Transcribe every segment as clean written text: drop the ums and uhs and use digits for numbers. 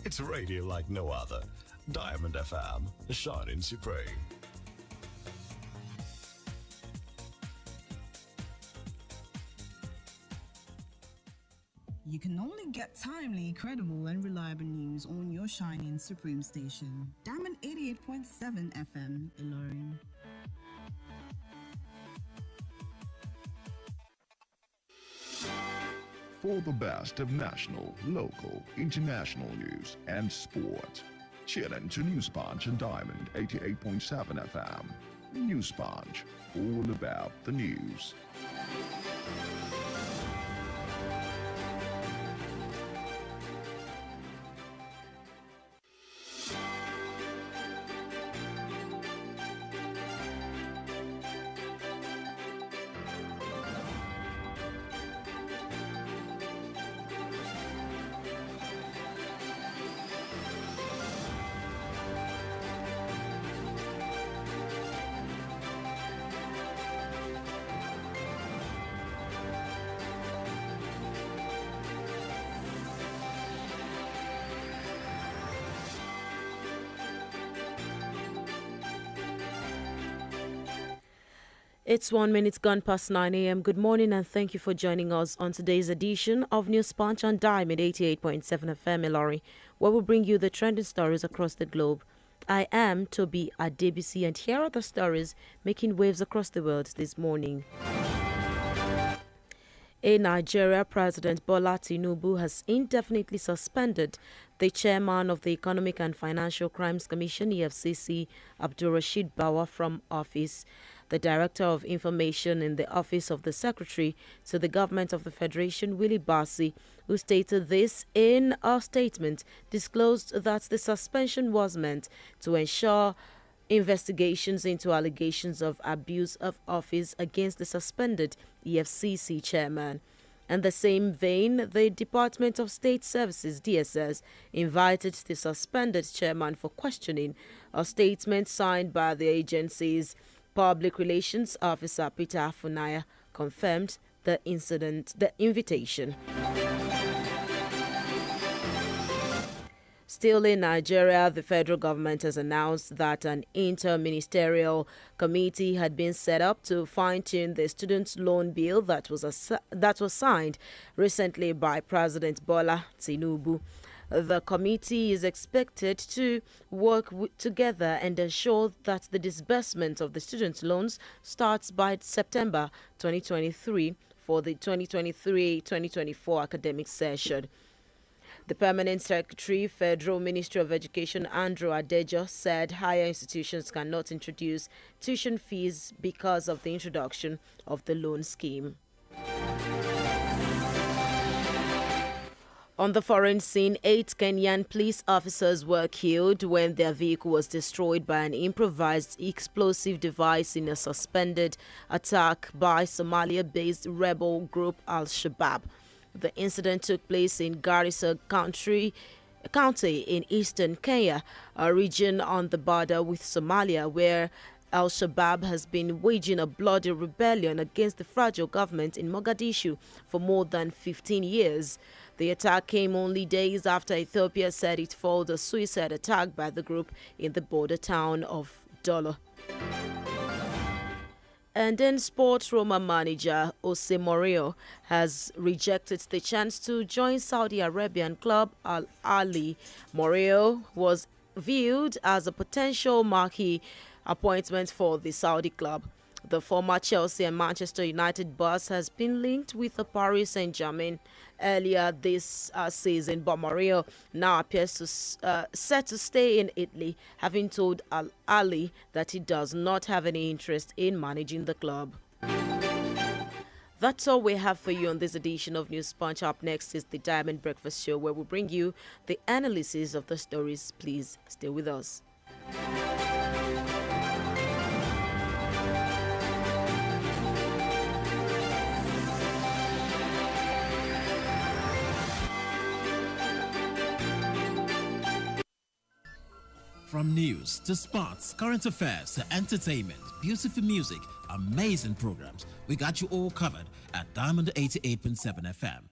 It's radio like no other. Diamond FM, shining supreme. You can only get timely, credible, and reliable news on your shining supreme station. Diamond 88.7 FM, Ilorin. For the best of national, local, international news and sport, tune in to News Punch and Diamond 88.7 FM. News Punch, all about the news. It's 1 minute gone past 9 a.m. Good morning and thank you for joining us on today's edition of News Punch on Diamond 88.7 FM Ilori, where we bring you the trending stories across the globe. I am TOBI ADEBISI and here are the stories making waves across the world this morning. In Nigeria, President Bola Tinubu has indefinitely suspended the chairman of the Economic and Financial Crimes Commission, EFCC, Abdulrasheed Bawa, from office. The Director of Information in the Office of the Secretary to the Government of the Federation, Willie Bassi, who stated this in a statement, disclosed that the suspension was meant to ensure investigations into allegations of abuse of office against the suspended EFCC chairman. In the same vein, the Department of State Services, DSS, invited the suspended chairman for questioning. A statement signed by the agency's Public Relations Officer Peter Afunaya confirmed the invitation. Still in Nigeria, the federal government has announced that an inter-ministerial committee had been set up to fine-tune the student loan bill that was signed recently by President Bola Tinubu. The committee is expected to work together and ensure that the disbursement of the student loans starts by September 2023 for the 2023-2024 academic session. The Permanent Secretary, Federal Ministry of Education, Andrew Adejo, said higher institutions cannot introduce tuition fees because of the introduction of the loan scheme. On the foreign scene, 8 Kenyan police officers were killed when their vehicle was destroyed by an improvised explosive device in a suspended attack by Somalia-based rebel group Al-Shabaab. The incident took place in Garissa County in eastern Kenya, a region on the border with Somalia, where Al-Shabaab has been waging a bloody rebellion against the fragile government in Mogadishu for more than 15 years. The attack came only days after Ethiopia said it foiled a suicide attack by the group in the border town of Dolo. And then sports Roma manager Jose Mourinho has rejected the chance to join Saudi Arabian club Al Ahly. Mourinho was viewed as a potential marquee appointment for the Saudi club. The former Chelsea and Manchester United boss has been linked with the Paris Saint-Germain earlier this season, but Mourinho now appears to set to stay in Italy, having told Al Ahly that he does not have any interest in managing the club. That's all we have for you on this edition of News Punch. Up next is the Diamond Breakfast Show, where we bring you the analysis of the stories. Please stay with us. From news to sports, current affairs to entertainment, beautiful music, amazing programs, we got you all covered at Diamond 88.7 FM.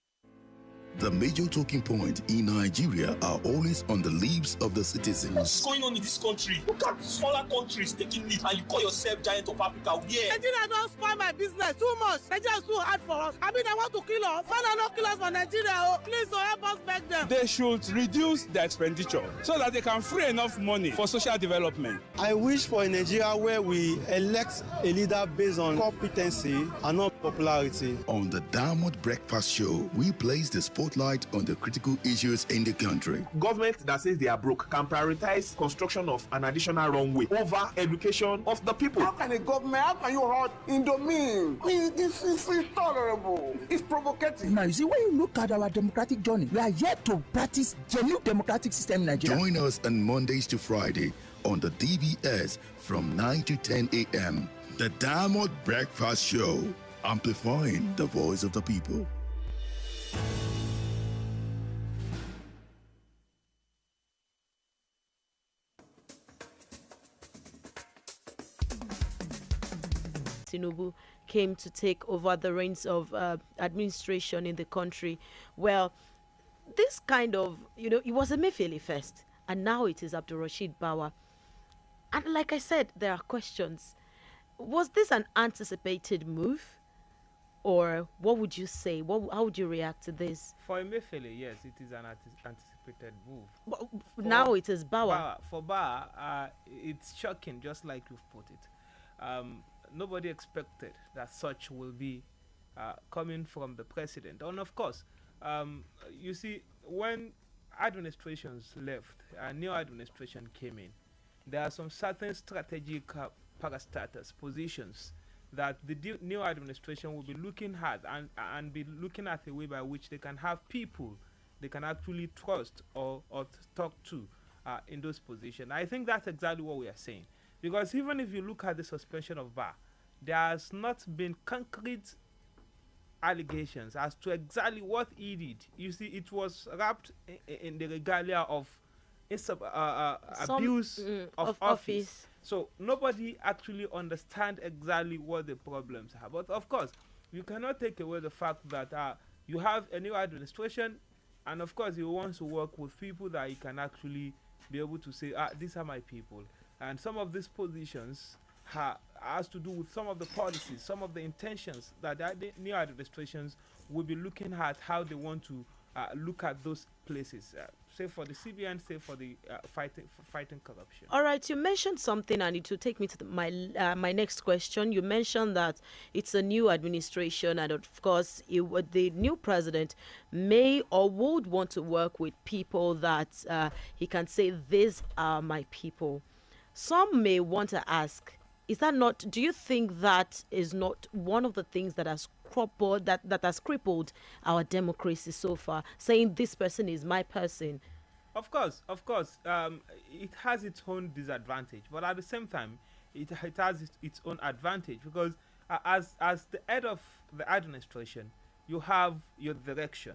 The major talking points in Nigeria are always on the lips of the citizens. What's going on in this country? Look at smaller countries taking lead, and you call yourself giant of Africa. Yeah. Nigeria don't spoil my business too much. Nigeria is too hard for us. I mean, they want to kill us. Father, not kill us for Nigeria. Oh, please, help us beg them. They should reduce their expenditure so that they can free enough money for social development. I wish for a Nigeria where we elect a leader based on competency and not popularity. On the Diamond Breakfast Show, we place the spotlight on the critical issues in the country. Government that says they are broke can prioritize construction of an additional runway over education of the people. How can a government, how can you hold Indomine? This is intolerable. It's provocative. Now, you see, when you look at our democratic journey, we are yet to practice genuine democratic system in Nigeria. Join us on Mondays to Friday on the DBS from 9 to 10 a.m. The Diamond Breakfast Show, amplifying the voice of the people. Tinubu came to take over the reins of administration in the country. Well, this kind of, it was Emefiele first, and now it is Abdurrashid Bawa. And like I said, there are questions. Was this an anticipated move? Or what would you say? How would you react to this? For Emefiele, yes, it is an anticipated move. Now it is Bawa. For Bawa, it's shocking, just like you've put it. Nobody expected that such will be coming from the president. And of course, you see, when administrations left, a new administration came in, there are some certain strategic parastatals, positions that the new administration will be looking at and be looking at a way by which they can have people they can actually trust or talk to in those positions. I think that's exactly what we are saying. Because even if you look at the suspension of Ba, there has not been concrete allegations as to exactly what he did. You see, it was wrapped in the regalia of abuse of office. So nobody actually understands exactly what the problems are. But of course, you cannot take away the fact that you have a new administration, and of course, he wants to work with people that he can actually be able to say, these are my people. And some of these positions has to do with some of the policies, some of the intentions that the new administrations will be looking at, how they want to look at those places, say for the CBN, say for the fighting corruption. All right, you mentioned something, and it will take me to my next question. You mentioned that it's a new administration, and of course, the new president may or would want to work with people that he can say, these are my people. Some may want to ask, do you think that is not one of the things that has crippled our democracy so far, saying this person is my person? Of course. It has its own disadvantage, but at the same time, it has its own advantage, because as the head of the administration, you have your direction,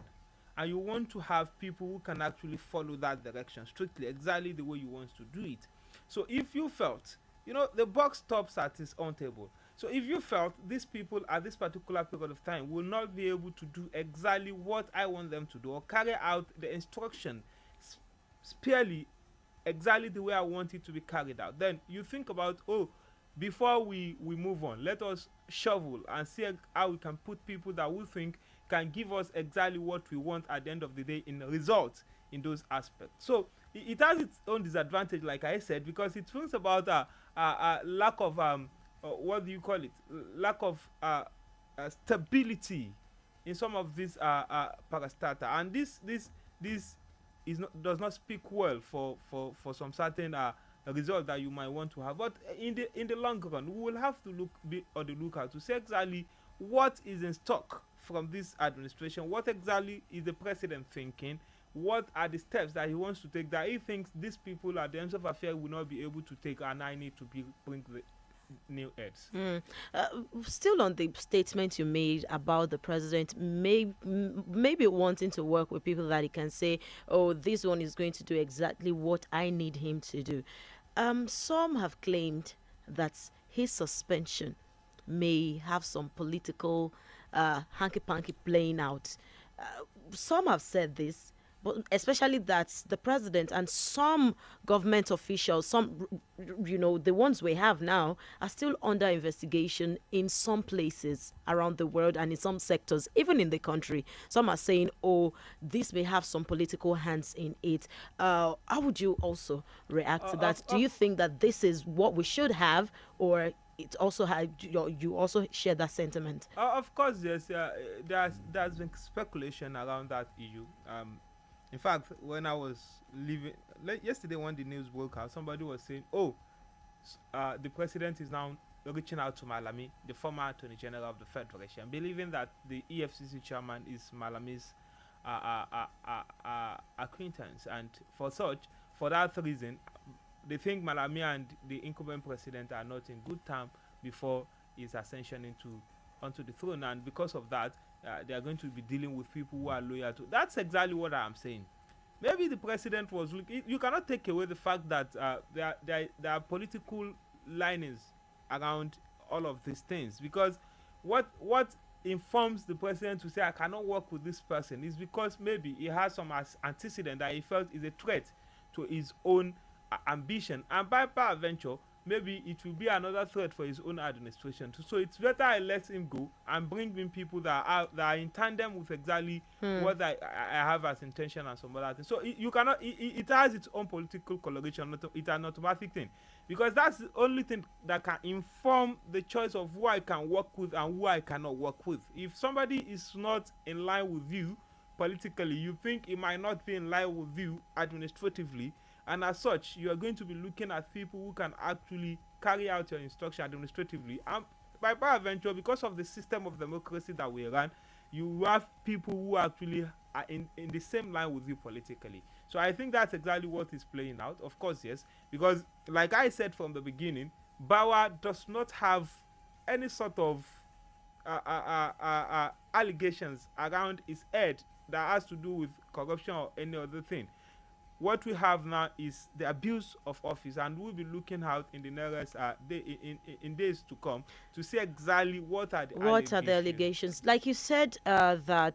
and you want to have people who can actually follow that direction strictly, exactly the way you want to do it. So if you felt, the buck stops at its own table. So if you felt these people at this particular period of time will not be able to do exactly what I want them to do, or carry out the instruction sparely exactly the way I want it to be carried out, then you think about, before we move on, let us shovel and see how we can put people that we think can give us exactly what we want at the end of the day in the results in those aspects. So it has its own disadvantage, like I said, because it brings about a lack of what do you call it? Lack of stability in some of these parastatal, and this does not speak well for some certain result that you might want to have. But in the long run, we will have to be on the lookout to see exactly what is in stock from this administration. What exactly is the president thinking? What are the steps that he wants to take that he thinks these people at the end of affairs will not be able to take, and I need to bring the new heads. Still on the statement you made about the president maybe wanting to work with people that he can say, this one is going to do exactly what I need him to do. Some have claimed that his suspension may have some political hanky-panky playing out. some have said this, but especially that the president and some government officials, some, the ones we have now, are still under investigation in some places around the world and in some sectors, even in the country. Some are saying, oh, this may have some political hands in it. How would you also react to that? Do you think that this is what we should have, or it also had you also share that sentiment? Of course, yes. There's been speculation around that issue. In fact, when I was leaving yesterday, when the news broke out, somebody was saying, "Oh, the president is now reaching out to Malami, the former Attorney General of the Federation, believing that the EFCC chairman is Malami's acquaintance, and for that reason, they think Malami and the incumbent president are not in good terms before his ascension onto the throne, and because of that, they are going to be dealing with people who are loyal to." That's exactly what I am saying. Maybe the president was looking. You cannot take away the fact that there are political linings around all of these things, because what informs the president to say, "I cannot work with this person," is because maybe he has some antecedent that he felt is a threat to his own ambition, and by peradventure, maybe it will be another threat for his own administration. So it's better I let him go and bring in people that are in tandem with exactly what I have as intention and some other things. So you cannot. It has its own political coloration. It's an automatic thing, because that's the only thing that can inform the choice of who I can work with and who I cannot work with. If somebody is not in line with you politically, you think it might not be in line with you administratively. And as such, you are going to be looking at people who can actually carry out your instruction administratively. And by peradventure, because of the system of democracy that we run, you have people who actually are in the same line with you politically. So I think that's exactly what is playing out. Of course, yes, because like I said from the beginning, Bauer does not have any sort of allegations around his head that has to do with corruption or any other thing. What we have now is the abuse of office, and we'll be looking out in the nearest in days to come to see exactly what are the allegations. Like you said, that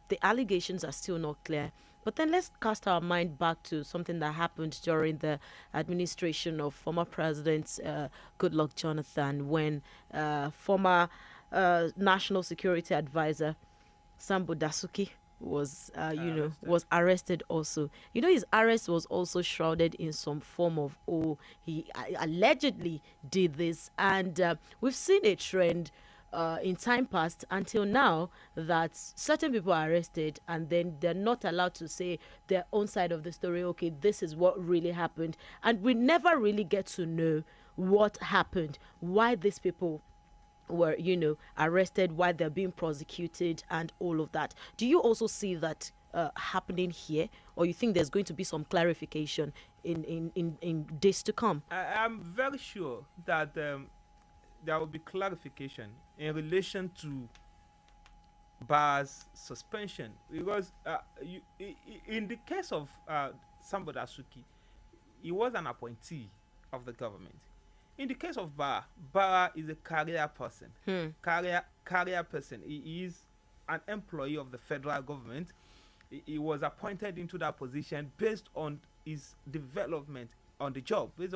the allegations are still not clear. But then let's cast our mind back to something that happened during the administration of former President Goodluck Jonathan, when former National Security Advisor Sambo Dasuki was was arrested also. His arrest was also shrouded in some form of, he allegedly did this, and we've seen a trend in time past until now that certain people are arrested and then they're not allowed to say their own side of the story. Okay, this is what really happened, and we never really get to know what happened, why these people were arrested, why they're being prosecuted, and all of that. Do you also see that happening here, or you think there's going to be some clarification in days to come? I'm very sure that there will be clarification in relation to Bar's suspension, because in the case of Sambo Dasuki, he was an appointee of the government. In the case of Barra is a career person. Career person. He is an employee of the federal government. He was appointed into that position based on his development on the job, based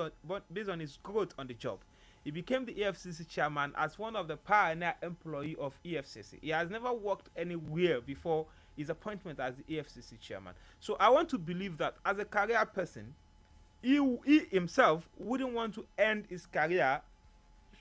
on his growth on the job. He became the EFCC chairman as one of the pioneer employee of EFCC. He has never worked anywhere before his appointment as the EFCC chairman. So I want to believe that as a career person, he himself wouldn't want to end his career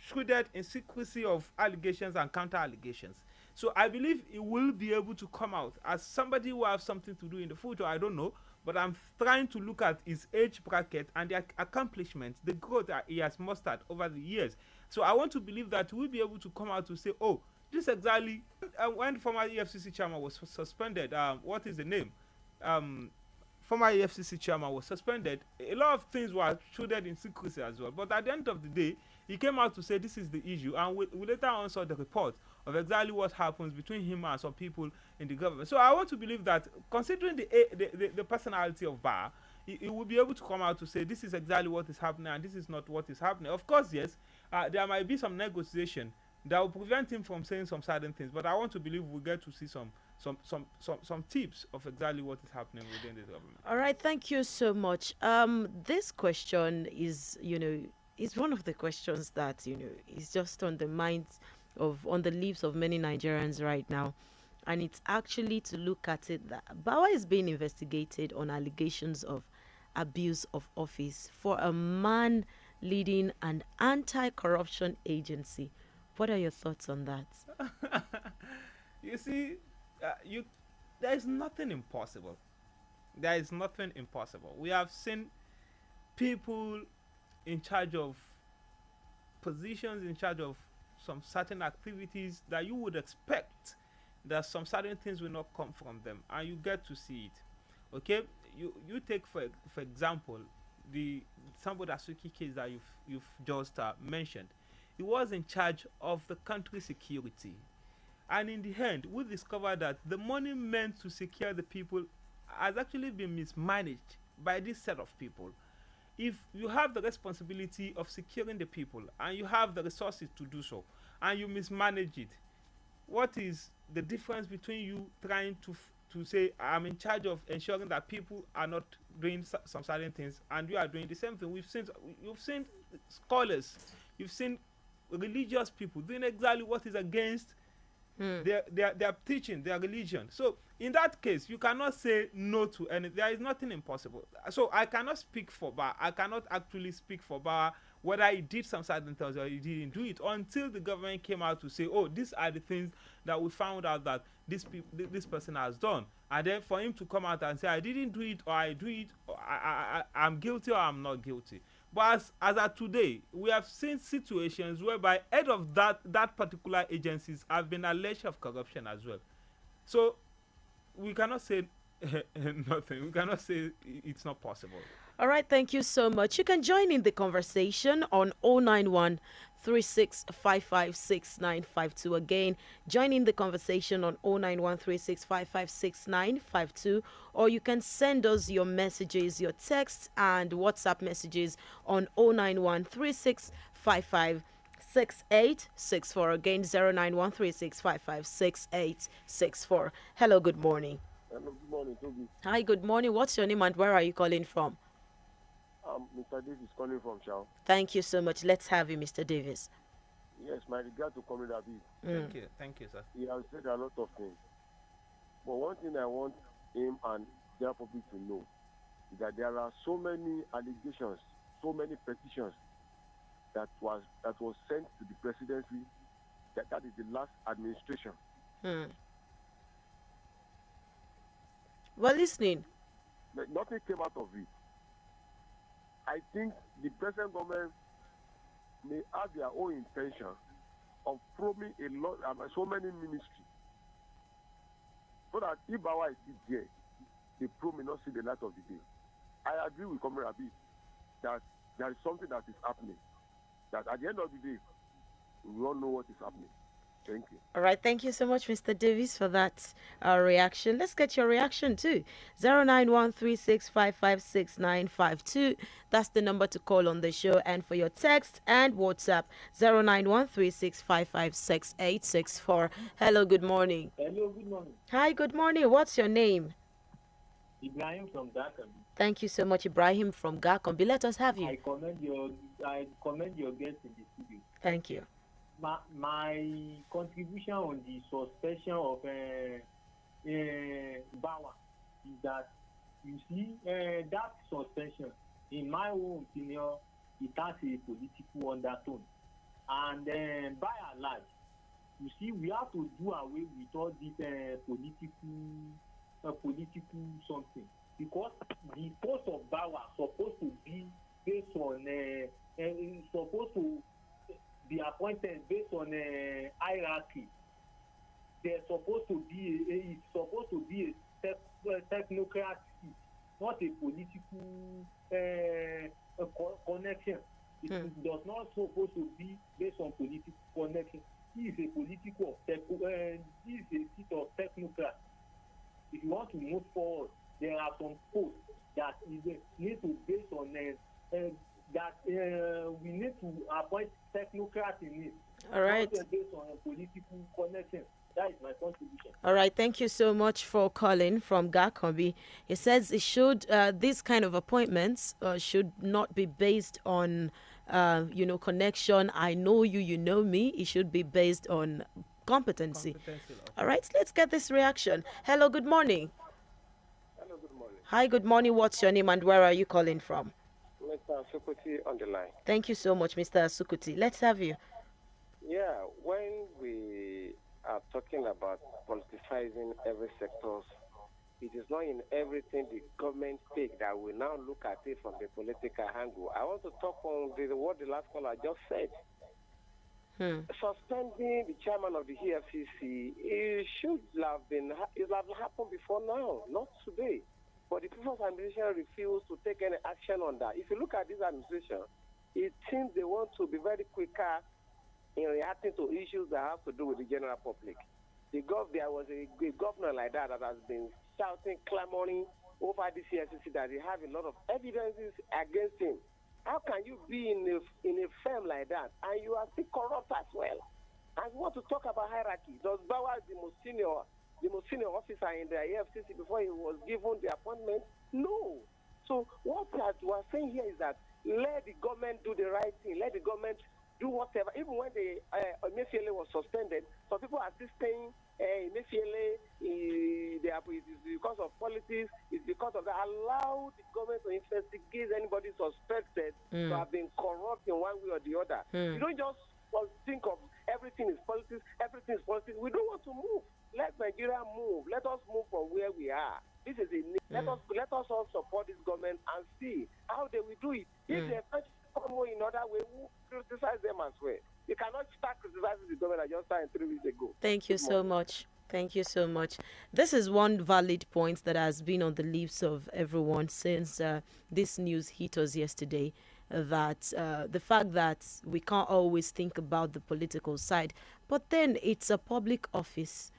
shrouded in secrecy of allegations and counter allegations. So I believe he will be able to come out as somebody who has something to do in the future. I don't know, but I'm trying to look at his age bracket and the accomplishments, the growth that he has mustered over the years. So I want to believe that he will be able to come out to say, oh, this exactly when former EFCC chairman was suspended. What is the name? Former EFCC chairman was suspended. A lot of things were shrouded in secrecy as well. But at the end of the day, he came out to say this is the issue, and we later on saw the report of exactly what happens between him and some people in the government. So I want to believe that, considering the personality of Barr, he will be able to come out to say this is exactly what is happening and this is not what is happening. Of course, yes, there might be some negotiation that will prevent him from saying some certain things, but I want to believe we'll get to see some some tips of exactly what is happening within the government. All right, thank you so much. This question is, is one of the questions that, is just on the minds on the lips of many Nigerians right now. And it's actually to look at it that Bawa is being investigated on allegations of abuse of office for a man leading an anti-corruption agency. What are your thoughts on that? You see, there is nothing impossible. There is nothing impossible. We have seen people in charge of positions, in charge of some certain activities that you would expect that some certain things will not come from them, and you get to see it. Okay, you take for example the Sambo Dasuki case that you've just mentioned. He was in charge of the country's security, and in the end, we discovered that the money meant to secure the people has actually been mismanaged by this set of people. If you have the responsibility of securing the people and you have the resources to do so, and you mismanage it, what is the difference between you trying to say I'm in charge of ensuring that people are not doing some certain things, and you are doing the same thing? You've seen scholars, you've seen religious people doing exactly what is against their teaching, their religion. So in that case, you cannot say no to anything. There is nothing impossible. So I cannot speak for Bar. I cannot actually speak for Bar whether he did some certain things or he didn't do it until the government came out to say, oh, these are the things that we found out that this person has done. And then for him to come out and say, I didn't do it, or I do it, or I'm guilty or I'm not guilty. But as of today, we have seen situations whereby head of that particular agencies have been alleged of corruption as well. So we cannot say nothing. We cannot say it's not possible. All right, thank you so much. You can join in the conversation on 091 36556952. Again, join in the conversation on 091 36556952, or you can send us your messages, your texts and WhatsApp messages on 091 36556864. Again, 091 36556864. Hello, good morning. Hello, good morning, Toby. Hi, good morning. What's your name and where are you calling from? Mr. Davis calling from Chow. Thank you so much. Let's have you, Mr. Davis. Yes, my regard to Comrade Abi. Thank you, sir. He has said a lot of things. But one thing I want him and their public to know is that there are so many allegations, so many petitions that was sent to the presidency that is the last administration. Well, listening. Nothing came out of it. I think the present government may have their own intention of probing so many ministries, so that if Bawa is still there, the probe may not see the light of the day. I agree with Comrade Abi that there is something that is happening, that at the end of the day, we all know what is happening. Thank you. All right. Thank you so much, Mr. Davis, for that reaction. Let's get your reaction too. 09136556952. That's the number to call on the show. And for your text and WhatsApp, 09136556864. Hello, good morning. Hello, good morning. Hi, good morning. What's your name? Ibrahim from Gakambi. Thank you so much, Ibrahim from Gakambi. Let us have you. I commend your guest in the studio. Thank you. My contribution on the suspension of Bawa is that, you see, that suspension, in my own opinion, it has a political undertone. And by and large, you see, we have to do away with all this political something, because the post of Bawa supposed to be based on supposed to be appointed based on hierarchy. It's supposed to be a technocrat, not a political connection. It does not supposed to be based on political connection. This is a political this is a seat of technocrat. If you want to move forward, there are some posts that need to base on we need to appoint technocrats in it. All right. Not based on a political connection. That is my contribution. All right, thank you so much for calling from Gakombi. He says it should these kind of appointments should not be based on connection. I know you, you know me. It should be based on competency. All right, let's get this reaction. Hello, good morning. Hello, good morning. Hi, good morning. What's your name and where are you calling from? Mr. Sukuti on the line. Thank you so much, Mr. Sukuti. Let's have you. Yeah, when we are talking about politicizing every sector, it is not in everything the government take that we now look at it from the political angle. I want to talk on what the last caller just said. Suspending the chairman of the EFCC, it should have happened before now, not today. But the people's administration refused to take any action on that. If you look at this administration, it seems they want to be very quicker in reacting to issues that have to do with the general public. There was a governor like that has been shouting, clamoring over the CSCC that they have a lot of evidences against him. How can you be in a firm like that and you are still corrupt as well? And we want to talk about hierarchy. Does Bauer the most senior officer in the AFCC before he was given the appointment? No. So what we are saying here is that let the government do the right thing. Let the government do whatever. Even when the Emefiele was suspended, some people are still saying Emefiele is because of politics. It's because of that. Allow the government to investigate anybody suspected to have been corrupt in one way or the other. You don't just think of everything is politics. Everything is politics. We don't want to move. Let Nigeria move. Let us move from where we are. This is a need. Let us all support this government and see how they will do it. If they come in other way, we'll criticize them as well. You cannot start criticizing the government that just started 3 weeks ago. Thank you so much. Thank you so much. This is one valid point that has been on the lips of everyone since this news hit us yesterday, that the fact that we can't always think about the political side, but then it's a public office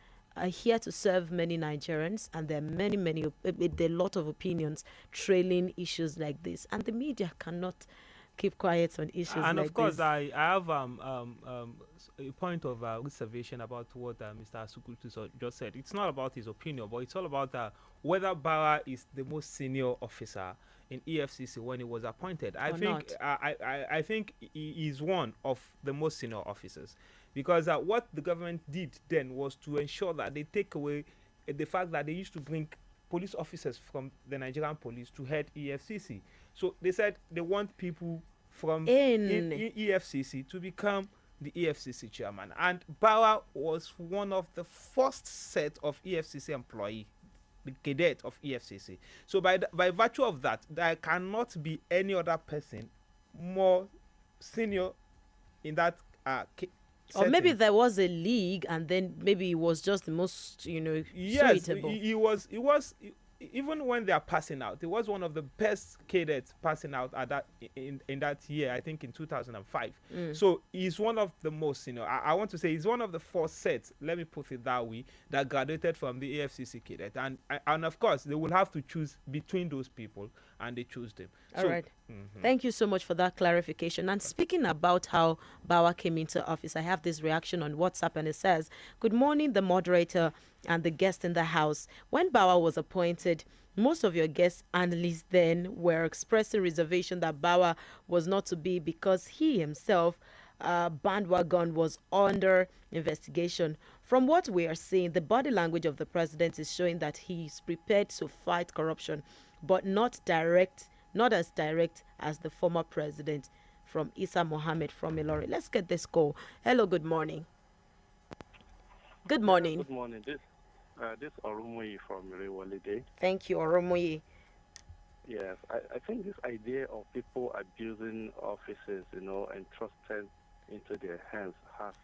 here to serve many Nigerians, and there are a lot of opinions trailing issues like this, and the media cannot keep quiet on issues like this. And of course, I have a point of reservation about what Mr. Sukutu just said. It's not about his opinion, but it's all about whether Bauer is the most senior officer in EFCC when he was appointed. I think he is one of the most senior officers, because what the government did then was to ensure that they take away the fact that they used to bring police officers from the Nigerian police to head EFCC. So they said they want people from EFCC to become the EFCC chairman. And Bauer was one of the first set of EFCC employee, the cadet of EFCC. So by virtue of that, there cannot be any other person more senior in that or maybe there was a league, and then maybe it was just the most, suitable. He was even when they are passing out, he was one of the best cadets passing out at that in that year, I think in 2005. So he's one of the most senior. I want to say he's one of the first sets, let me put it that way, that graduated from the AFCC cadet. And of course, they will have to choose between those people, and they choose them. All right. Thank you so much for that clarification. And speaking about how Bauer came into office, I have this reaction on WhatsApp, and it says, "Good morning, the moderator and the guest in the house. When Bauer was appointed, most of your guest analysts then were expressing reservation that Bauer was not to be because he himself, bandwagon, was under investigation. From what we are seeing, the body language of the president is showing that he is prepared to fight corruption, but not as direct as the former president." From Isa Mohammed from Ilori. Let's get this call. Hello, good morning. Good morning. Good morning. This Oromoyi from Rewolide. Thank you, Oromoyi. Yes, I think this idea of people abusing offices, entrusted into their hands has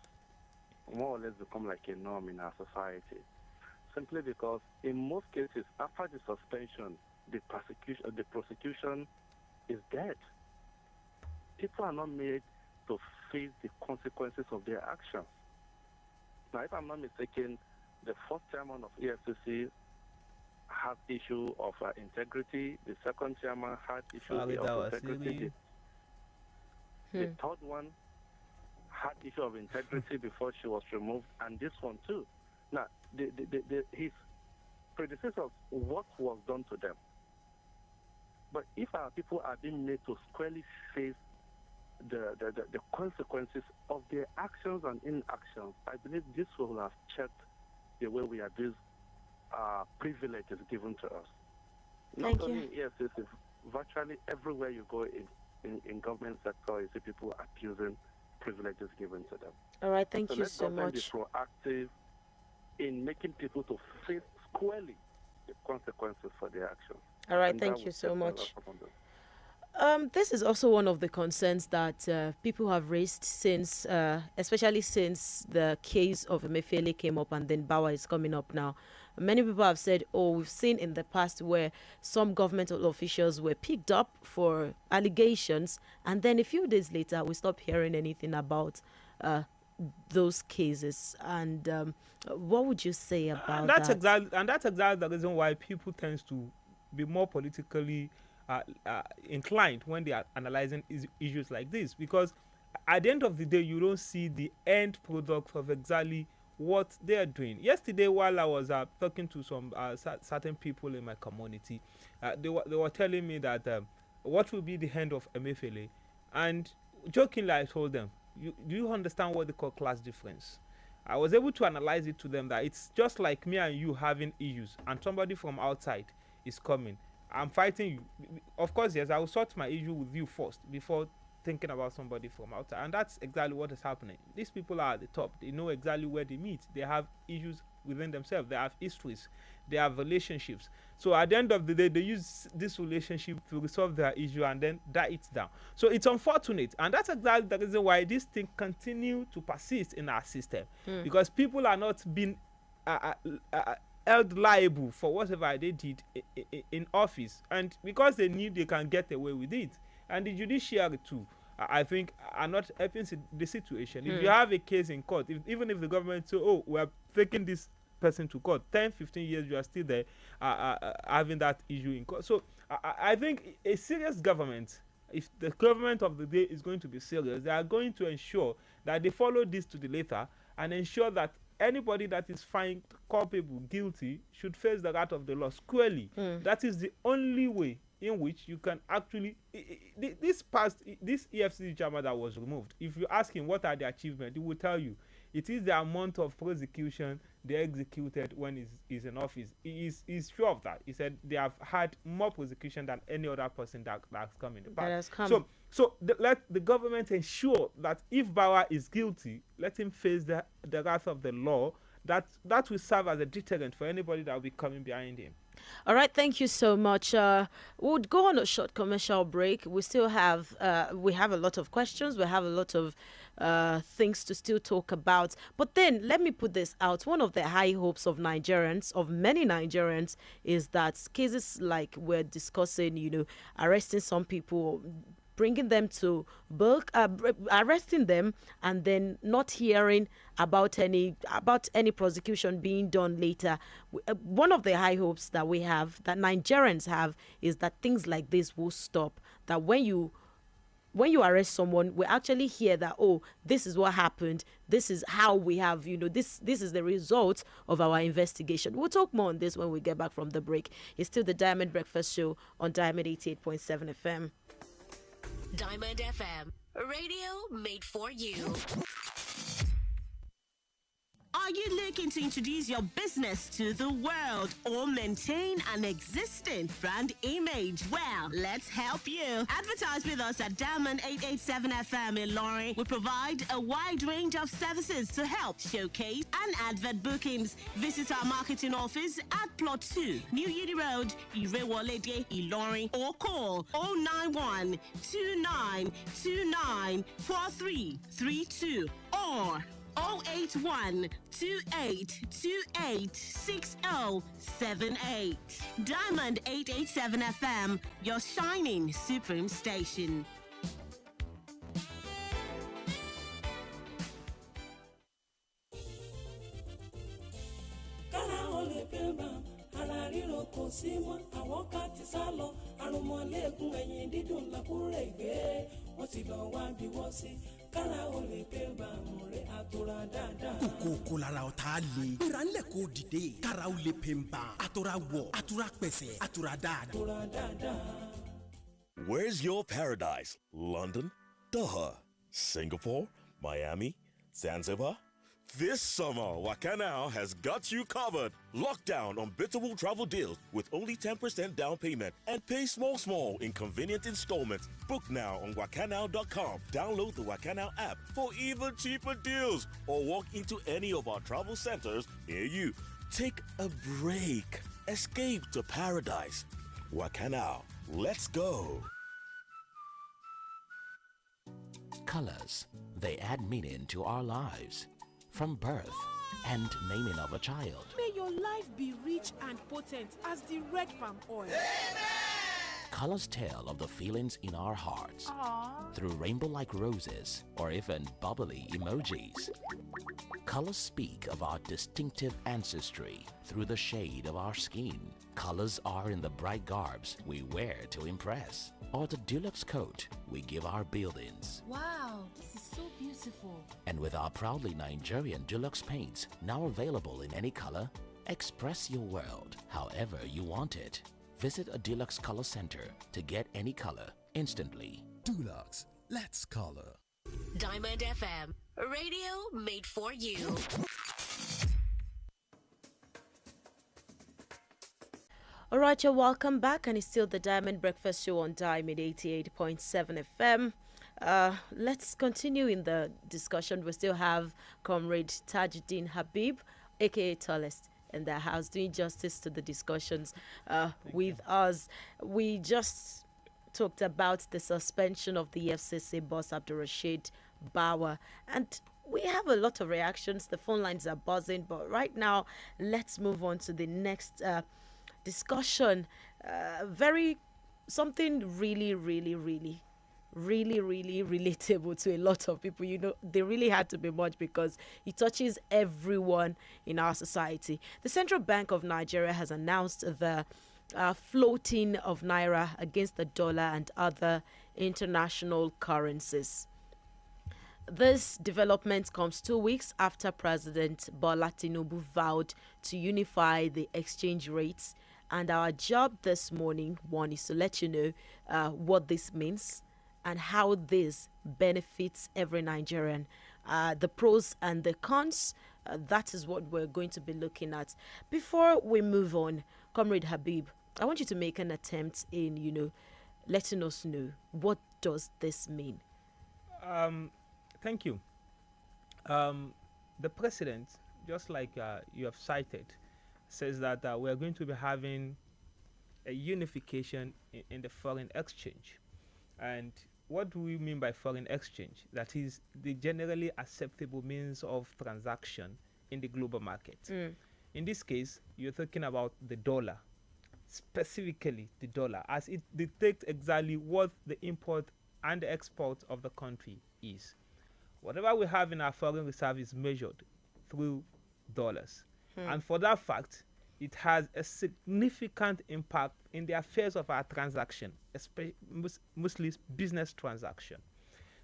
more or less become like a norm in our society. Simply because in most cases, after the suspension, the prosecution is dead. People are not made to face the consequences of their actions. Now, if I'm not mistaken, the first chairman of EFCC had issue of integrity. The second chairman had issue of integrity. The third one had issue of integrity before she was removed, and this one too. Now, his predecessors, what was done to them? But if our people are being made to squarely face the consequences of their actions and inactions, I believe this will have checked the way we abuse privileges given to us. Not only in EFCC, virtually everywhere you go in government sector, you see people abusing privileges given to them. All right, thank you so much. Be proactive in making people to face squarely the consequences for their actions. All right, thank you so much. This is also one of the concerns that people have raised since, especially since the case of Emefiele came up and then Bawa is coming up now. Many people have said, oh, we've seen in the past where some governmental officials were picked up for allegations, and then a few days later, we stopped hearing anything about those cases. And what would you say about that? And that's exactly the reason why people tend to be more politically inclined when they are analyzing issues like this, because at the end of the day, you don't see the end product of exactly what they are doing. Yesterday, while I was talking to some certain people in my community, they were telling me that what will be the end of Emefiele, and jokingly I told them, do you understand what they call class difference? I was able to analyze it to them that it's just like me and you having issues, and somebody from outside is coming. I'm fighting you. Of course, yes, I will sort my issue with you first before thinking about somebody from outside. And that's exactly what is happening. These people are at the top. They know exactly where they meet. They have issues within themselves. They have histories. They have relationships. So at the end of the day, they use this relationship to resolve their issue and then die it down. So it's unfortunate. And that's exactly the reason why this thing continue to persist in our system. Because people are not being held liable for whatever they did in office, and because they knew they can get away with it. And the judiciary too, I think, are not helping the situation. If you have a case in court, even if the government say, oh, we are taking this person to court, 10, 15 years, you are still there having that issue in court. So I think a serious government, if the government of the day is going to be serious, they are going to ensure that they follow this to the letter and ensure that anybody that is found culpable, guilty, should face the wrath of the law squarely. That is the only way in which you can actually this EFCC chairman that was removed. If you ask him what are the achievements, he will tell you it is the amount of prosecution they executed when he's in office. He's sure of that. He said they have had more prosecution than any other person that's come in the past. So let the government ensure that if Bawa is guilty, let him face the wrath of the law. That will serve as a deterrent for anybody that will be coming behind him. All right, thank you so much. We'll go on a short commercial break. We still have a lot of questions. We have a lot of things to still talk about. But then let me put this out. One of the high hopes of many Nigerians, is that cases like we're discussing, arresting some people, bringing them to book, arresting them, and then not hearing about any prosecution being done later. One of the high hopes that we have, that Nigerians have, is that things like this will stop. That when you arrest someone, we actually hear that, oh, this is what happened. This is how we have, this is the result of our investigation. We'll talk more on this when we get back from the break. It's still the Diamond Breakfast Show on Diamond 88.7 FM. Diamond FM, radio made for you. Are you looking to introduce your business to the world or maintain an existing brand image? Well, let's help you. Advertise with us at Diamond 887 FM in Lorry. We provide a wide range of services to help showcase and advert bookings. Visit our marketing office at Plot 2, New Uni Road, Irewolede, Ilorin, or call 091 2929 4332 or 081 2828 6078. Diamond 887 FM, your shining supreme station. Kò sí mọ́ àwọn ká ti sá lọ àrùnmọ́lẹ́gùn ẹ̀yìn dídùn làkúrẹ́ ìgbé wọ́n ti lọ wá bí wọ́n sí kára o lè pé bàmù rẹ̀ àtòrà dáadáa. kòkòkò lára ọ̀tá le. gbéra ńlẹ̀ kó dìde. kára o lè pè ń ban. àtòrà wọ̀ àtòrà pẹ̀sẹ̀ àtòrà dáadáa. Where's your paradise? London, Doha, Singapore, Miami, Zanzibar? This summer, Wakanao has got you covered. Lock down unbeatable travel deals with only 10% down payment and pay small in convenient installments. Book now on wakanao.com. Download the Wakanao app for even cheaper deals or walk into any of our travel centers near you. Take a break. Escape to paradise. Wakanao. Let's go. Colors, they add meaning to our lives. From birth and naming of a child. May your life be rich and potent as the red palm oil. Colors tell of the feelings in our hearts. Aww. Through rainbow-like roses or even bubbly emojis. Colors speak of our distinctive ancestry through the shade of our skin. Colors are in the bright garbs we wear to impress, or the deluxe coat we give our buildings. Wow, this is so beautiful. And with our proudly Nigerian deluxe paints now available in any color, express your world however you want it. Visit a Deluxe Color Center to get any color instantly. Dulux, let's color. Diamond FM, radio made for you. All right, you're welcome back, and it's still the Diamond Breakfast Show on Diamond 88.7 FM. Let's continue in the discussion. We still have Comrade Tajuddin Habib, aka Tallest, in the house, doing justice to the discussions with us. We just talked about the suspension of the FCC boss Abdurrashid Bawa, and we have a lot of reactions. The phone lines are buzzing, but right now, let's move on to the next discussion. Something really relatable to a lot of people. You know, they really had to be much because it touches everyone in our society. The Central Bank of Nigeria has announced the floating of naira against the dollar and other international currencies. This development comes 2 weeks after President Bola Tinubu vowed to unify the exchange rates. And our job this morning, one, is to let you know what this means and how this benefits every Nigerian. The pros and the cons, that is what we're going to be looking at. Before we move on, Comrade Habib, I want you to make an attempt in, letting us know, what does this mean? Thank you. The president, just like you have cited, says that we are going to be having a unification in the foreign exchange. And what do we mean by foreign exchange? That is the generally acceptable means of transaction in the global market. In this case, you're talking about the dollar, specifically the dollar, as it dictates exactly what the import and the export of the country is. Whatever we have in our foreign reserve is measured through dollars. And for that fact, it has a significant impact in the affairs of our transaction, especially mostly business transaction.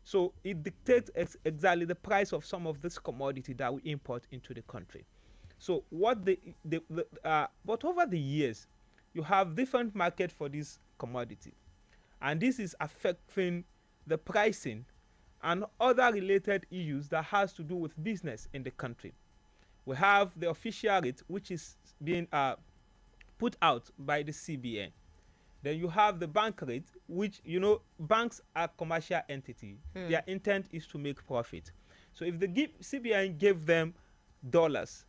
So it dictates exactly the price of some of this commodity that we import into the country. So but over the years, you have different market for this commodity, and this is affecting the pricing and other related issues that has to do with business in the country. We have the official rate, which is being put out by the CBN. Then you have the bank rate, which, banks are commercial entity. Their intent is to make profit. So if the CBN gave them dollars,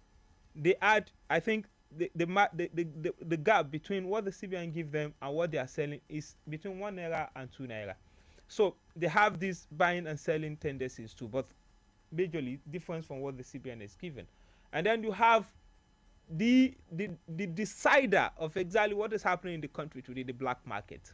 they add, I think, the gap between what the CBN give them and what they are selling is between 1 naira and 2 naira. So they have these buying and selling tendencies too, but majorly different from what the CBN is given. And then you have the decider of exactly what is happening in the country today, the black market.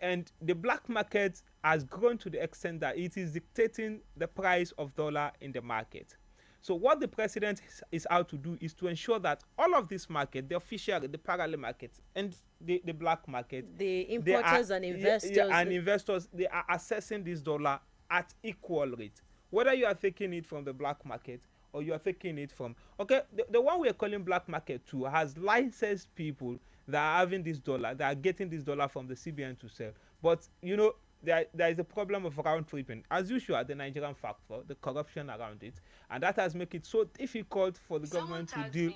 And the black market has grown to the extent that it is dictating the price of dollar in the market. So what the president is out to do is to ensure that all of this market, the official, the parallel market, and the black market, the importers and investors, they are assessing this dollar at equal rate, whether you are taking it from the black market or you are taking it from, okay, the one we are calling black market too has licensed people that are having this dollar, that are getting this dollar from the CBN to sell. But you know, there is a problem of round tripping, as usual, the Nigerian factor, the corruption around it, and that has made it so difficult for the government to deal.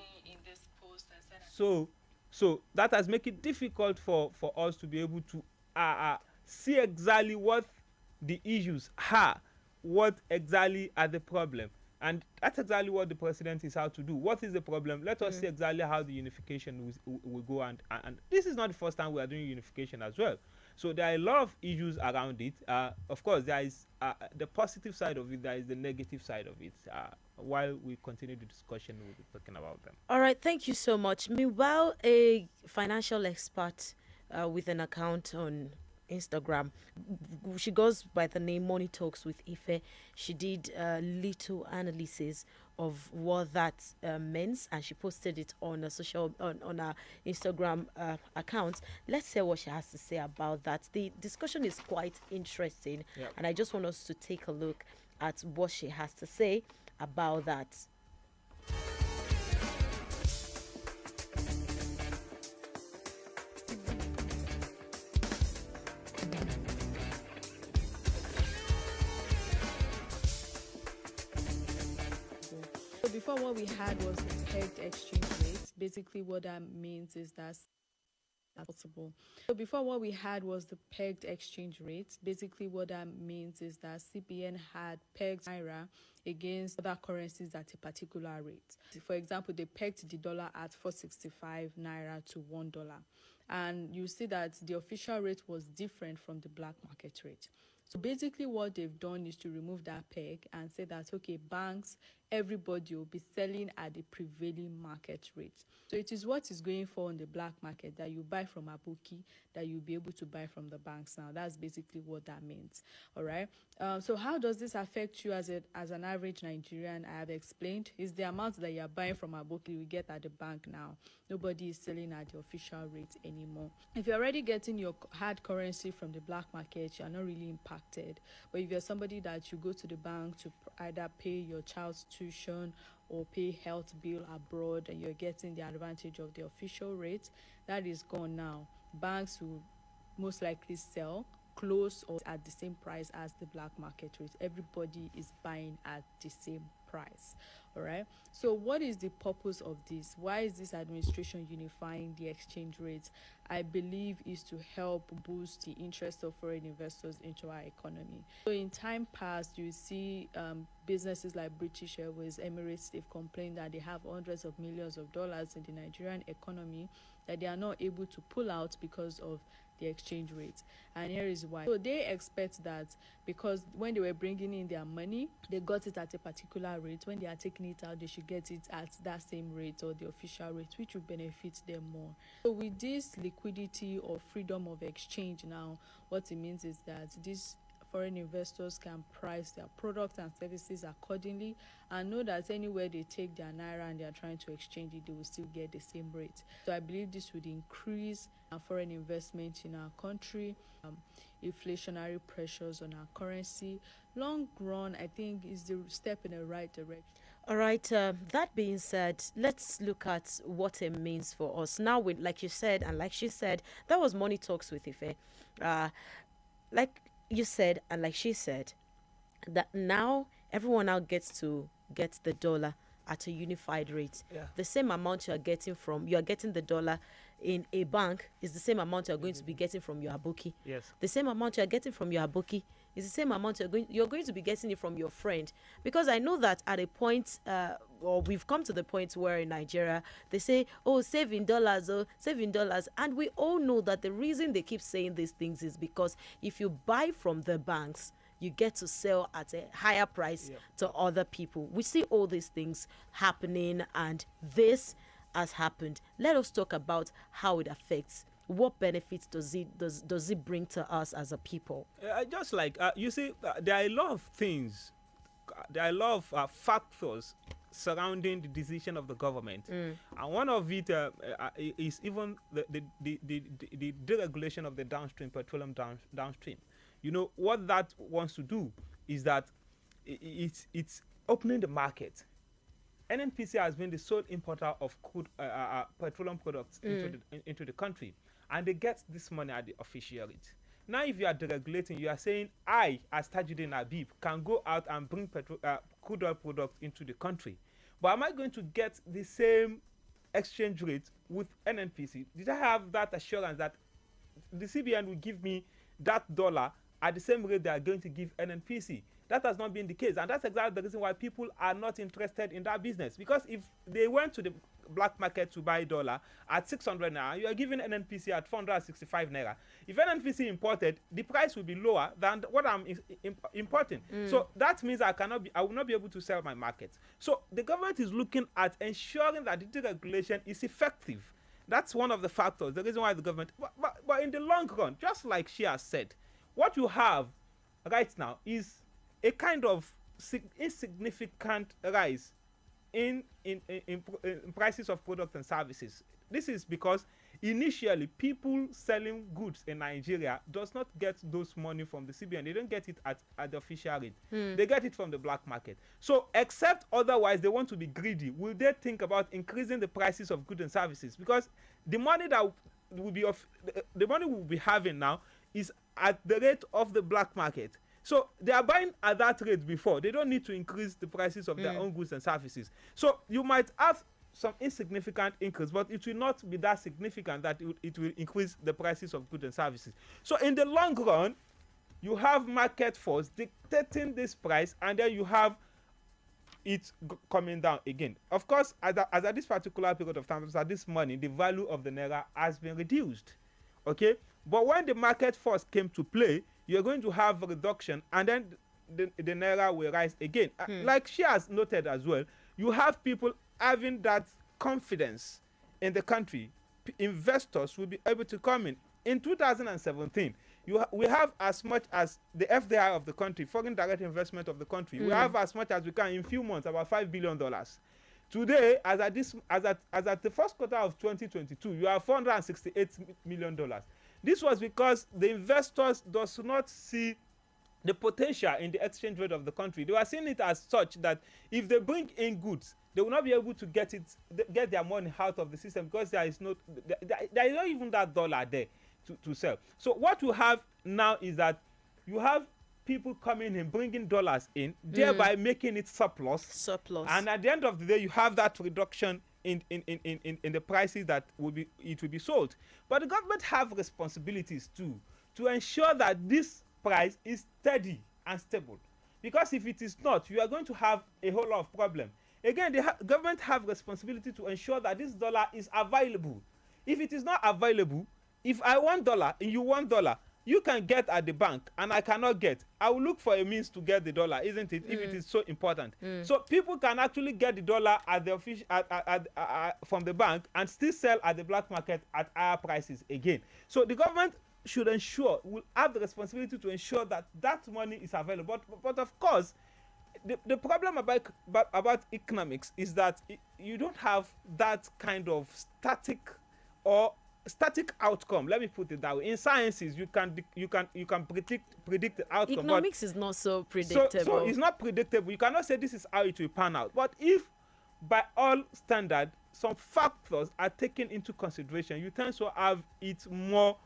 So that has made it difficult for us to be able to see exactly what the issues are, what exactly are the problem. And that's exactly what the president is out to do. What is the problem? Let us see exactly how the unification will go. And this is not the first time we are doing unification as well. So there are a lot of issues around it. Of course, there is the positive side of it. There is the negative side of it. While we continue the discussion, we'll be talking about them. All right, thank you so much. Meanwhile, a financial expert with an account on Instagram, she goes by the name Money Talks with Ife. She did little analysis of what that means, and she posted it on a on her Instagram account. Let's hear what she has to say about that. The discussion is quite interesting, and I just want us to take a look at what she has to say about that. Before, what we had was the pegged exchange rate. Basically, what that means is that possible. So before, what we had was the pegged exchange rate. Basically, what that means is that CBN had pegged naira against other currencies at a particular rate. For example, they pegged the dollar at 465 naira to $1, and you see that the official rate was different from the black market rate. So basically what they've done is to remove that peg and say that, okay, banks, everybody will be selling at the prevailing market rate. So it is what is going for on the black market that you buy from Aboki, that you'll be able to buy from the banks now. That's basically what that means. All right. So how does this affect you as an average Nigerian? I have explained is the amount that you're buying from Aboki we get at the bank now. Nobody is selling at the official rate anymore. If you're already getting your hard currency from the black market, you're not really impacted. But if you're somebody that you go to the bank to either pay your child's tuition or pay health bill abroad and you're getting the advantage of the official rate, that is gone now. Banks will most likely sell close or at the same price as the black market rate. Everybody is buying at the same price. All right. So what is the purpose of this? Why is this administration unifying the exchange rates? I believe is to help boost the interest of foreign investors into our economy. So in time past, you see businesses like British Airways, Emirates, they've complained that they have hundreds of millions of dollars in the Nigerian economy that they are not able to pull out because of the exchange rate. And here is why. So they expect that because when they were bringing in their money, they got it at a particular rate. When they are taking it out, they should get it at that same rate or the official rate, which will benefit them more. So with this liquidity or freedom of exchange now, what it means is that these foreign investors can price their products and services accordingly and know that anywhere they take their naira and they are trying to exchange it, they will still get the same rate. So I believe this would increase foreign investment in our country, inflationary pressures on our currency. Long run, I think, is the step in the right direction. All right. That being said, let's look at what it means for us now. With like you said, and like she said, that was Money Talks with Ife. Like you said, and like she said, that now everyone now gets to get the dollar at a unified rate. The same amount you are getting the dollar in a bank is the same amount you're going to be getting from your aboki. Yes. The same amount you're getting from your aboki is the same amount you're going to be getting it from your friend. Because I know that at a point, or we've come to the point where in Nigeria they say, oh, saving dollars, and we all know that the reason they keep saying these things is because if you buy from the banks, you get to sell at a higher price to other people. We see all these things happening, and this has happened. Let us talk about how it affects. What benefits does it bring to us as a people? Just like you see, there are a lot of things, there are a lot of factors surrounding the decision of the government, and one of it is even the deregulation of the downstream petroleum downstream. You know what that wants to do is that it's opening the market. NNPC has been the sole importer of crude petroleum products into the country, and they get this money at the official rate. Now, if you are deregulating, you are saying I, as Tajuddin Habib, can go out and bring crude oil products into the country. But am I going to get the same exchange rate with NNPC? Did I have that assurance that the CBN will give me that dollar at the same rate they are going to give NNPC? That has not been the case, and that's exactly the reason why people are not interested in that business. Because if they went to the black market to buy dollar at 600 naira, you are giving NNPC at 465 naira. If NNPC imported, the price will be lower than what I'm importing. So that means I will not be able to sell my market. So the government is looking at ensuring that the deregulation is effective. That's one of the factors, the reason why the government. But in the long run, just like she has said, what you have right now is a kind of insignificant rise in prices of products and services. This is because initially people selling goods in Nigeria does not get those money from the CBN. They don't get it at the official rate. They get it from the black market. So except otherwise they want to be greedy, will they think about increasing the prices of goods and services? Because the money that will be the money we'll be having now is at the rate of the black market. So they are buying at that rate before. They don't need to increase the prices of their own goods and services. So you might have some insignificant increase, but it will not be that significant that it will increase the prices of goods and services. So in the long run, you have market force dictating this price, and then you have it coming down again. Of course, as at this particular period of time, as at this morning, the value of the naira has been reduced. Okay? But when the market force came to play, you're going to have a reduction, and then the naira will rise again. Like she has noted as well, you have people having that confidence in the country. Investors will be able to come in. In 2017, we have as much as the FDI of the country, foreign direct investment of the country. We have as much as we can in few months, about $5 billion. Today, as at the first quarter of 2022, you have $468 million. This was because the investors does not see the potential in the exchange rate of the country. They were seeing it as such that if they bring in goods, they will not be able to get their money out of the system, because there is not even that dollar there to sell. So what you have now is that you have people coming in, bringing dollars in, thereby making it surplus. And at the end of the day, you have that reduction in the prices that will be sold. But the government have responsibilities too to ensure that this price is steady and stable. Because if it is not, you are going to have a whole lot of problem. Again, the government have responsibility to ensure that this dollar is available. If it is not available, if I want dollar and you want dollar, you can get at the bank and I cannot get. I will look for a means to get the dollar, isn't it? If it is so important. So people can actually get the dollar at the from the bank and still sell at the black market at higher prices again. So the government should ensure, will have the responsibility to ensure that that money is available. But of course, the problem about economics is that you don't have that kind of static outcome. Let me put it that way. In sciences, you can predict the outcome. Economics is not so predictable. So it's not predictable. You cannot say this is how it will pan out. But if by all standard some factors are taken into consideration, you tend to have it more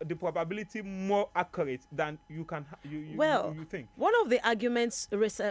the probability more accurate than you think. One of the arguments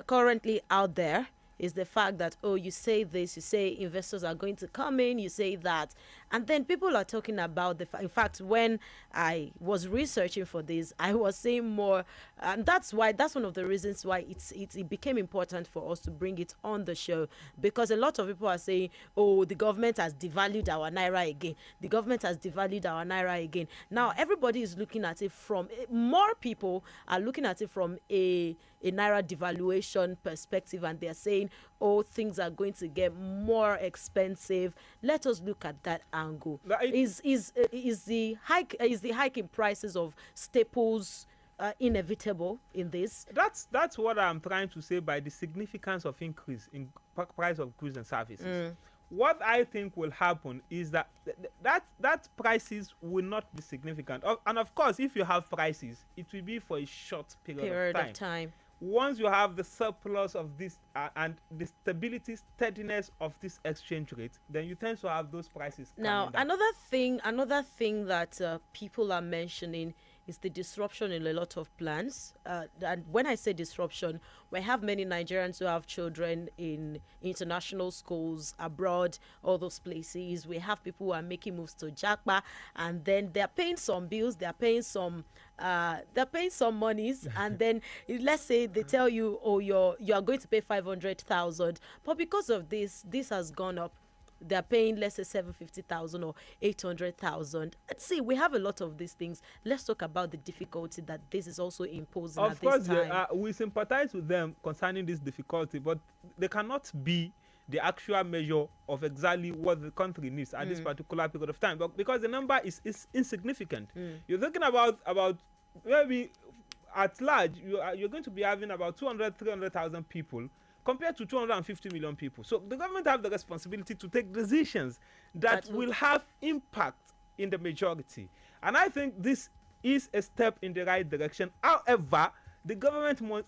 currently out there is the fact that, oh, you say this, you say investors are going to come in, you say that, and then people are talking about in fact, when I was researching for this, I was saying more, and that's one of the reasons why it became important for us to bring it on the show, because a lot of people are saying, oh, the government has devalued our naira again. The government has devalued our naira again. Now everybody is looking at it from, more people are looking at it from a naira devaluation perspective, and they're saying, oh, things are going to get more expensive. Let us look at that angle. Is the hike in prices of staples inevitable in this? That's what I'm trying to say by the significance of increase in price of goods and services. what I think will happen is that that prices will not be significant. And of course, if you have prices, it will be for a short period of time. Once you have the surplus of this and the stability, steadiness of this exchange rate, then you tend to have those prices now down. Another thing that people are mentioning is the disruption in a lot of plans. And when I say disruption, we have many Nigerians who have children in international schools, abroad, all those places. We have people who are making moves to Jakba, and then they're paying some bills, they're paying some monies, and then let's say they tell you, oh, you are going to pay 500,000, but because of this has gone up. They're paying, let's say, 750,000 or 800,000. Let's see, we have a lot of these things. Let's talk about the difficulty that this is also imposing at this time. Of course, we sympathize with them concerning this difficulty, but they cannot be the actual measure of exactly what the country needs at this particular period of time. But because the number is insignificant. You're thinking about maybe at large, you're going to be having about 300,000 people compared to 250 million people. So the government have the responsibility to take decisions that will have impact in the majority. And I think this is a step in the right direction. However, the government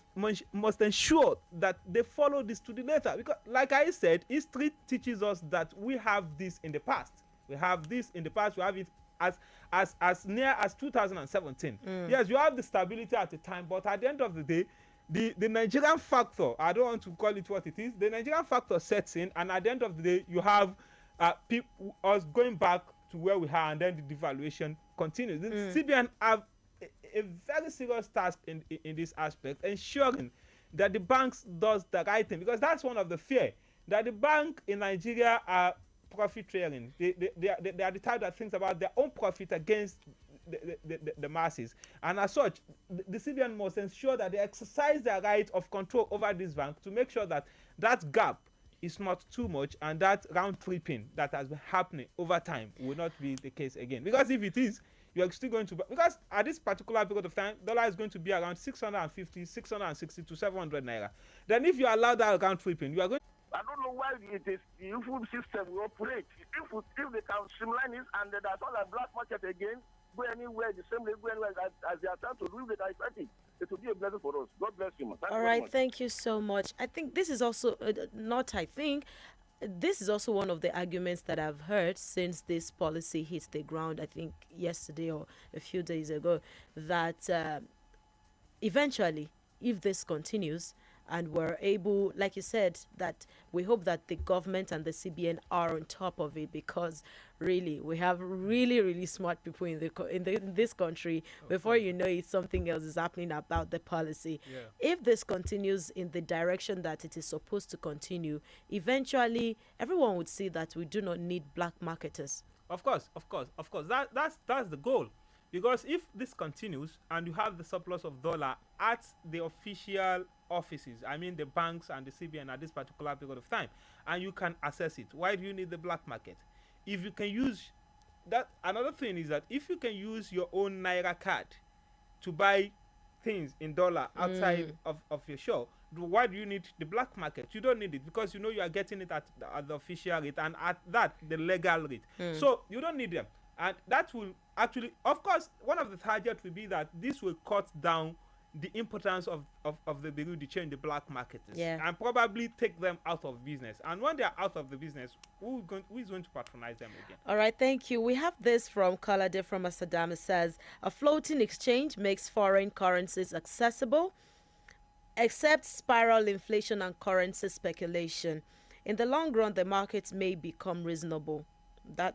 must ensure that they follow this to the letter. Because, like I said, history teaches us that we have this in the past. We have this in the past. We have it as near as 2017. Yes, you have the stability at the time, but at the end of the day, the Nigerian factor, I don't want to call it what it is, the Nigerian factor sets in, and at the end of the day, you have us going back to where we are, and then the devaluation continues. The CBN have a very serious task in this aspect, ensuring that the banks does the right thing, because that's one of the fear, that the bank in Nigeria are profiteering. They are the type that thinks about their own profit against the masses, and as such, the CBN must ensure that they exercise their right of control over this bank to make sure that that gap is not too much, and that round tripping that has been happening over time will not be the case again. Because if it is, you are still going to, because at this particular period of time, dollar is going to be around 650, 660 to 700 naira. Then if you allow that round tripping, you are going. I don't know why it is the food system will operate. If they can streamline it and that's all a black market again, go anywhere the same way, go anywhere as they are trying to do with it, it will be a blessing for us. God bless you, man. All right, thank you so much. I think this is also this is also one of the arguments that I've heard since this policy hits the ground, I think yesterday or a few days ago, that eventually, if this continues, and we're able, like you said, that we hope that the government and the CBN are on top of it, because really we have really smart people in this country. Before you know it, something else is happening about the policy. If this continues in the direction that it is supposed to continue, eventually everyone would see that we do not need black marketers. Of course. That's the goal. Because if this continues and you have the surplus of dollar at the official offices, I mean the banks and the CBN at this particular period of time, and you can access it, why do you need the black market? If you can use that, another thing is that if you can use your own Naira card to buy things in dollar outside of your shop, why do you need the black market? You don't need it, because you know you are getting it at the official rate, and at that, the legal rate. So you don't need them. And that will actually, of course, one of the targets will be that this will cut down the importance of the Bureau de change, the black marketers, and probably take them out of business. And when they are out of the business, who is going to patronize them again? All right, thank you. We have this from Kalade from Asadam. It says, a floating exchange makes foreign currencies accessible, except spiral inflation and currency speculation. In the long run, the markets may become reasonable.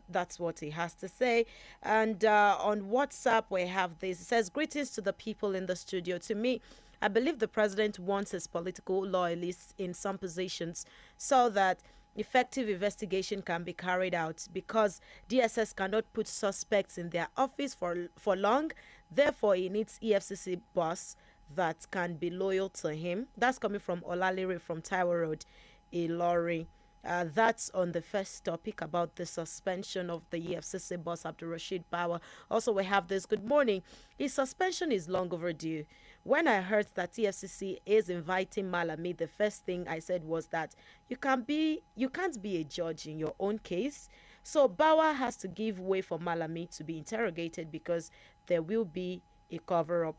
That's what he has to say. And on WhatsApp we have this. It says, greetings to the people in the studio. To me, I believe the president wants his political loyalists in some positions so that effective investigation can be carried out, because DSS cannot put suspects in their office for long. Therefore, he needs EFCC boss that can be loyal to him. That's coming from Olalere from Taiwo Road, Ilori. That's on the first topic about the suspension of the EFCC boss Abdurrashid Bawa. Also, we have this. Good morning. His suspension is long overdue. When I heard that EFCC is inviting Malami, the first thing I said was that you can't be a judge in your own case. So Bawa has to give way for Malami to be interrogated because there will be a cover-up.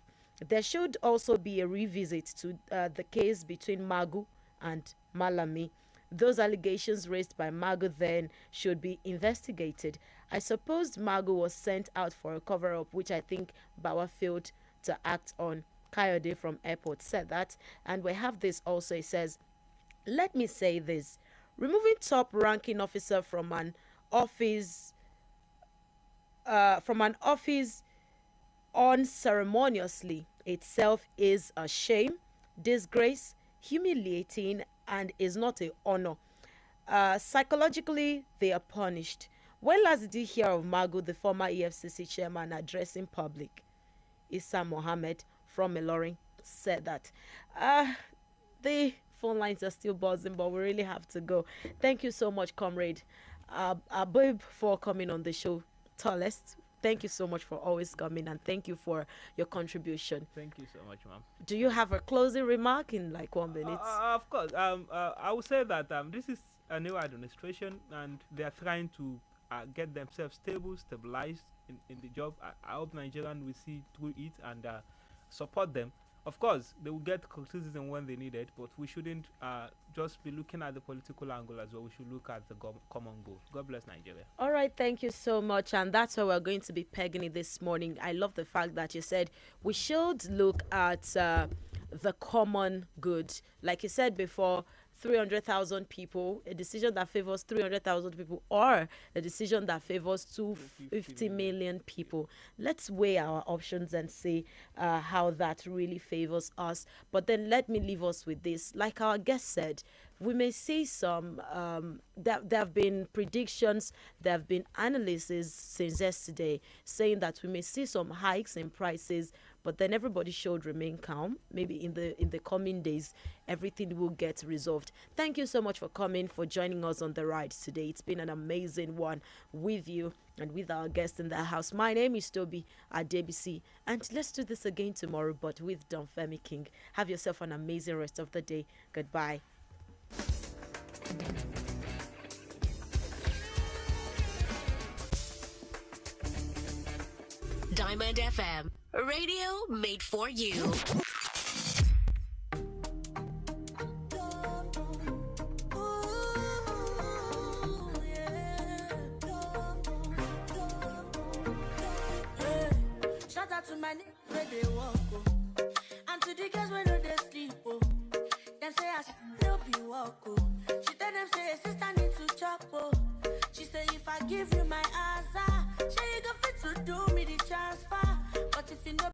There should also be a revisit to the case between Magu and Malami. Those allegations raised by Magu then should be investigated. I suppose Magu was sent out for a cover-up, which I think Bawa failed to act on. Kayode from Airport said that. And we have this also. It says, let me say this. Removing top-ranking officer from an office unceremoniously itself is a shame, disgrace, humiliating, and is not an honor. Psychologically, they are punished. When last did you hear of Magu, the former EFCC chairman, addressing public? Issa Mohammed from Ilorin said that. The phone lines are still buzzing, but we really have to go. Thank you so much, comrade Abib, for coming on the show. Tallest, thank you so much for always coming, and thank you for your contribution. Thank you so much, ma'am. Do you have a closing remark in like 1 minute? Of course. I would say that this is a new administration, and they are trying to get themselves stabilized in the job. I hope Nigerians will see through it and support them. Of course, they will get criticism when they need it, but we shouldn't just be looking at the political angle as well. We should look at the common goal. God bless Nigeria. All right, thank you so much. And that's where we're going to be pegging it this morning. I love the fact that you said we should look at the common good. Like you said before, 300,000 people, a decision that favors 300,000 people, or a decision that favors 250 million people. Let's weigh our options and see how that really favors us. But then let me leave us with this. Like our guest said, we may see some, there have been predictions, there have been analysis since yesterday saying that we may see some hikes in prices, but then everybody should remain calm. Maybe in the coming days, everything will get resolved. Thank you so much for coming, for joining us on the ride today. It's been an amazing one with you and with our guests in the house. My name is TOBI ADEBISI, and let's do this again tomorrow, but with Don Femi King. Have yourself an amazing rest of the day. Goodbye. Diamond FM, radio made for you. Shout out to my niggas where they walk, oh. And to the girls where no they sleep, oh. Them say I still be walk, oh. She tell them say sister need to chop, oh. She say if I give you my answer, she you go fit to do